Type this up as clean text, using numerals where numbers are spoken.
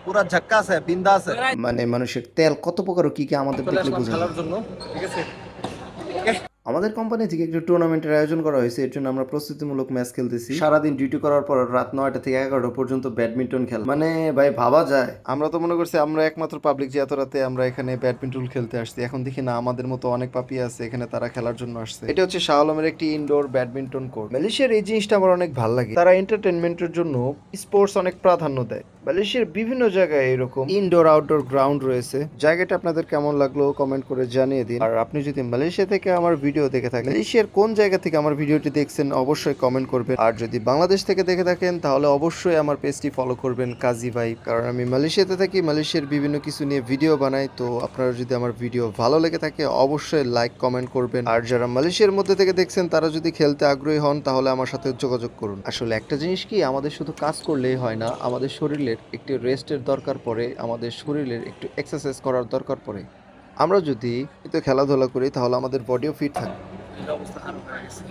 পুরা ঝাক্কাস है বিন্দাস है মানে মানুষের তেল কত প্রকার ও কি কি আমাদের চলে দেখলে আসলাম বোঝা যায়। খেলার জন্য ঠিক আছে আমাদের কোম্পানি থেকে একটু টুর্নামেন্টের আয়োজন করা হয়েছে, এর জন্য আমরা প্রস্তুতিমূলক ম্যাচ খেলতেছি। সারাদিন ডিউটি করার পর রাত 9টা থেকে 11টা পর্যন্ত ব্যাডমিন্টন খেলা, মানে ভাই ভাবা যায়। আমরা তো মনে করছি আমরা একমাত্র পাবলিক যে এত রাতে আমরা এখানে ব্যাডমিন্টন খেলতে আসছি, এখন দেখি না আমাদের মতো অনেক পাপি আছে এখানে, তারা খেলার জন্য আসছে। এটা হচ্ছে শাহ আলমের একটি ইনডোর ব্যাডমিন্টন কোর্ট। মালয়েশিয়ার এই জিনিসটা আমার অনেক ভালো লাগে, তারা এন্টারটেনমেন্টের জন্য স্পোর্টস অনেক প্রাধান্য দেয়। মালয়েশিয়ার বিভিন্ন জায়গায় এরকম ইনডোর আউটডোর গ্রাউন্ড রয়েছে। জায়গাটা আপনাদের কেমন লাগলো কমেন্ট করে জানিয়ে দিন। আর আপনি যদি মালয়েশিয়া থেকে আমার ভিডিও দেখে থাকেন, মালয়েশিয়ার কোন জায়গা থেকে আমার ভিডিওটি দেখছেন অবশ্যই কমেন্ট করবেন। আর যদি বাংলাদেশ থেকে দেখে থাকেন তাহলে অবশ্যই আমার পেজটি ফলো করবেন কাজী ভাই, কারণ আমি মালয়েশিয়াতে থাকি, মালয়েশিয়ার বিভিন্ন কিছু নিয়ে ভিডিও বানাই। তো আপনারা যদি আমার ভিডিও ভালো লেগে থাকে অবশ্যই লাইক কমেন্ট করবেন। আর যারা মালয়েশিয়ার মধ্যে থেকে দেখছেন তারা যদি খেলতে আগ্রহী হন তাহলে আমার সাথে যোগাযোগ করুন। আসলে একটা জিনিস কি, আমাদের শুধু কাজ করলেই হয় না, আমাদের শরীরের একটু রেস্টের দরকার পড়ে, আমাদের শরীরের একটু এক্সারসাইজ করার দরকার পড়ে। আমরা যদি খেলাধুলা করি তাহলে আমাদের বডিও ফিট থাকবে। অবস্থা খারাপ হয়ে গেছে